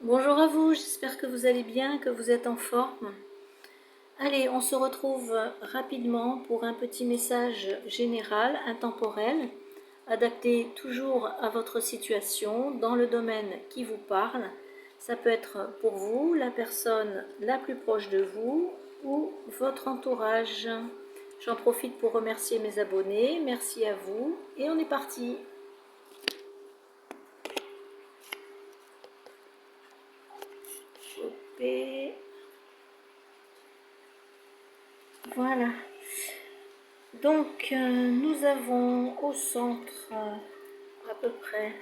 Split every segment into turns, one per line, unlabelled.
Bonjour à vous, j'espère que vous allez bien, que vous êtes en forme. Allez, on se retrouve rapidement pour un petit message général, intemporel, adapté toujours à votre situation, dans le domaine qui vous parle. Ça peut être pour vous, la personne la plus proche de vous ou votre entourage. J'en profite pour remercier mes abonnés, merci à vous et on est parti. Voilà. Donc, nous avons au centre, à peu près,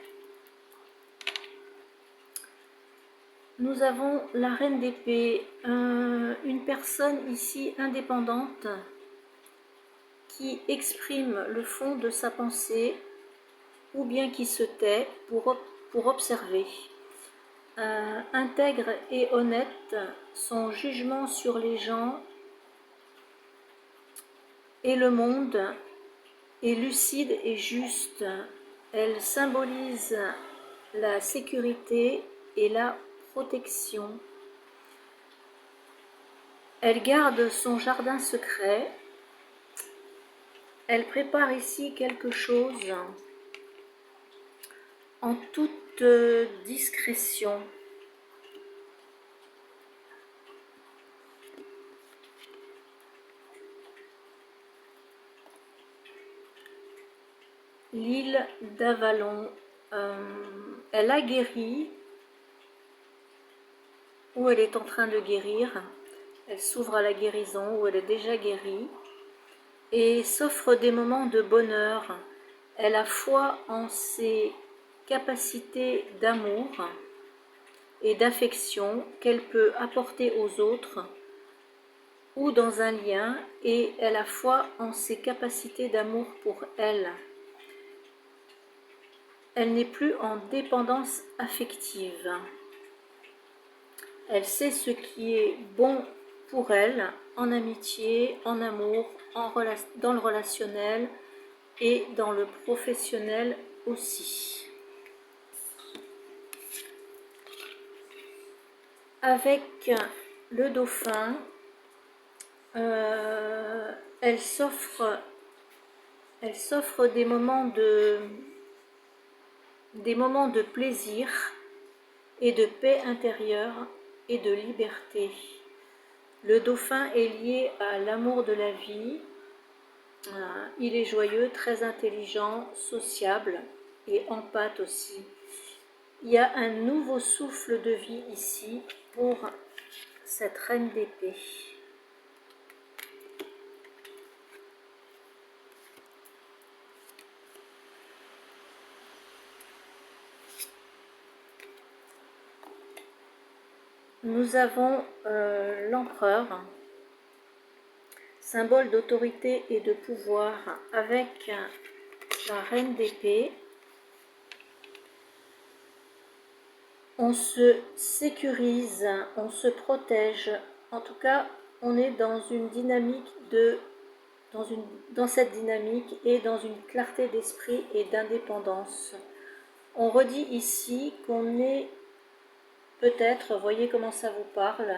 nous avons la reine d'épée, une personne ici indépendante qui exprime le fond de sa pensée ou bien qui se tait pour observer. Intègre et honnête, son jugement sur les gens et le monde est lucide et juste. Elle symbolise la sécurité et la protection. Elle garde son jardin secret. Elle prépare ici quelque chose en toute discrétion. L'île d'Avalon, elle a guéri, ou elle est en train de guérir. Elle s'ouvre à la guérison, ou elle est déjà guérie, et s'offre des moments de bonheur. Elle a foi en ses capacités d'amour et d'affection qu'elle peut apporter aux autres ou dans un lien, et elle a foi en ses capacités d'amour pour elle. Elle n'est plus en dépendance affective. Elle sait ce qui est bon pour elle en amitié, en amour, dans le relationnel et dans le professionnel aussi. Avec le dauphin, elle s'offre des moments de plaisir et de paix intérieure et de liberté. Le dauphin est lié à l'amour de la vie. Il est joyeux, très intelligent, sociable et empathe aussi. Il y a un nouveau souffle de vie ici pour cette reine d'épée. Nous avons l'empereur, symbole d'autorité et de pouvoir, avec la reine d'épée. On se sécurise, on se protège. En tout cas, on est dans une dynamique dans cette dynamique et dans une clarté d'esprit et d'indépendance. On redit ici qu'on est peut-être, voyez comment ça vous parle,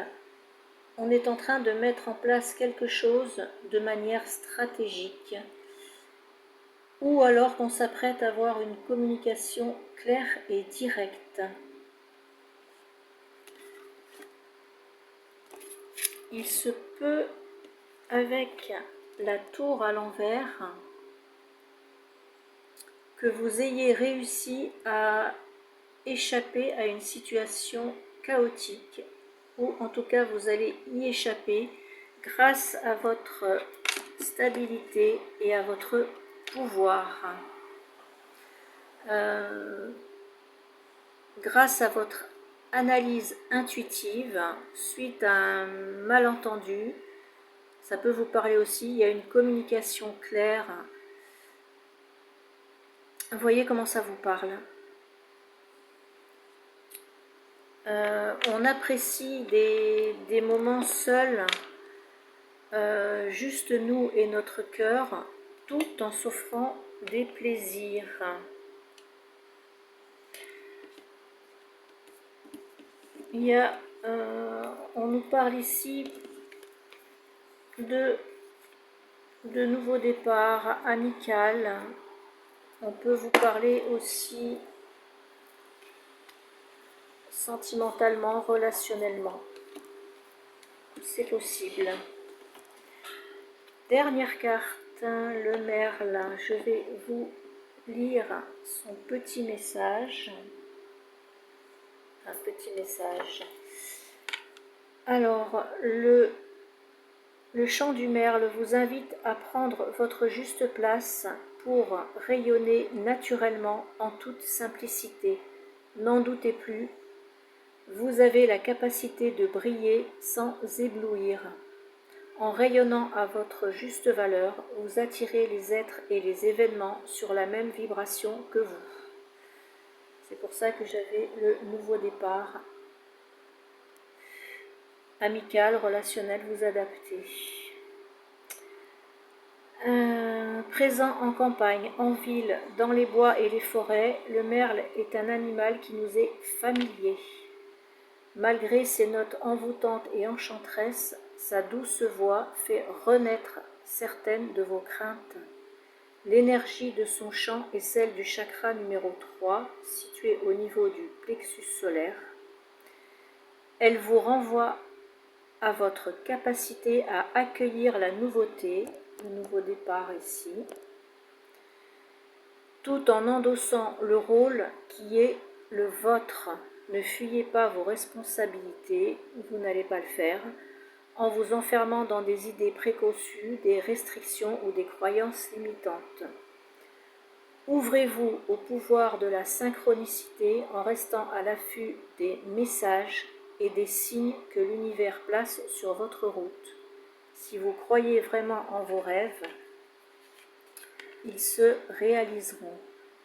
on est en train de mettre en place quelque chose de manière stratégique, ou alors qu'on s'apprête à avoir une communication claire et directe. Il se peut, avec la tour à l'envers, que vous ayez réussi à échapper à une situation chaotique, ou en tout cas vous allez y échapper grâce à votre stabilité et à votre pouvoir, grâce à votre analyse intuitive suite à un malentendu. Ça peut vous parler aussi, il y a une communication claire. Voyez comment ça vous parle. On apprécie des moments seuls, juste nous et notre cœur, tout en s'offrant des plaisirs. il y a, on nous parle ici de nouveaux départs amical. On peut vous parler aussi sentimentalement, relationnellement. C'est possible. Dernière carte, le merle. Je vais vous lire son petit message. Un petit message. Alors, le chant du merle vous invite à prendre votre juste place pour rayonner naturellement en toute simplicité. N'en doutez plus, vous avez la capacité de briller sans éblouir. En rayonnant à votre juste valeur, vous attirez les êtres et les événements sur la même vibration que vous. C'est pour ça que j'avais le nouveau départ. Amical, relationnel, vous adaptez. Présent en campagne, en ville, dans les bois et les forêts, le merle est un animal qui nous est familier. Malgré ses notes envoûtantes et enchanteresses, sa douce voix fait renaître certaines de vos craintes. L'énergie de son chant est celle du chakra numéro 3, situé au niveau du plexus solaire. Elle vous renvoie à votre capacité à accueillir la nouveauté, le nouveau départ ici, tout en endossant le rôle qui est le vôtre. Ne fuyez pas vos responsabilités, vous n'allez pas le faire, en vous enfermant dans des idées préconçues, des restrictions ou des croyances limitantes. Ouvrez-vous au pouvoir de la synchronicité en restant à l'affût des messages et des signes que l'univers place sur votre route. Si vous croyez vraiment en vos rêves, ils se réaliseront.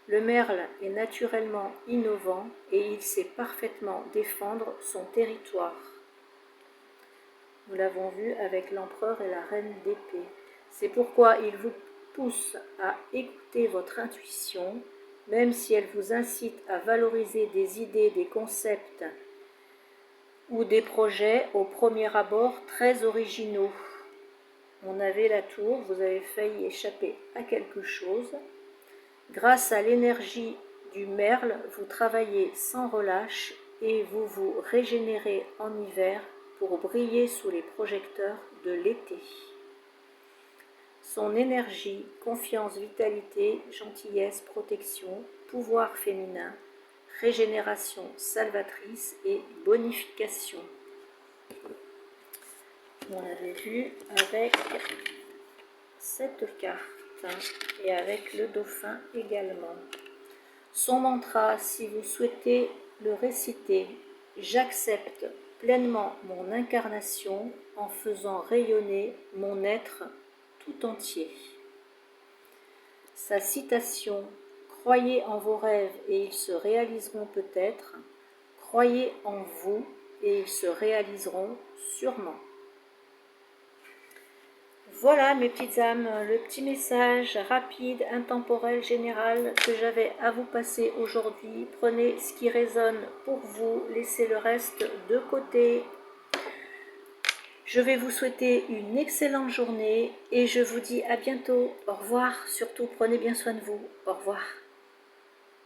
Le merle est naturellement innovant et il sait parfaitement défendre son territoire. Nous l'avons vu avec l'empereur et la reine d'épée. C'est pourquoi il vous pousse à écouter votre intuition, même si elle vous incite à valoriser des idées, des concepts ou des projets au premier abord très originaux. On avait la tour, vous avez failli échapper à quelque chose. Grâce à l'énergie du merle, vous travaillez sans relâche et vous vous régénérez en hiver pour briller sous les projecteurs de l'été. Son énergie, confiance, vitalité, gentillesse, protection, pouvoir féminin, régénération salvatrice et bonification. On l'avait vu avec cette carte et avec le dauphin également. Son mantra, si vous souhaitez le réciter, j'accepte pleinement mon incarnation en faisant rayonner mon être tout entier. Sa citation, croyez en vos rêves et ils se réaliseront peut-être, croyez en vous et ils se réaliseront sûrement. Voilà mes petites âmes, le petit message rapide, intemporel, général que j'avais à vous passer aujourd'hui. Prenez ce qui résonne pour vous, laissez le reste de côté. Je vais vous souhaiter une excellente journée et je vous dis à bientôt. Au revoir, surtout prenez bien soin de vous. Au revoir.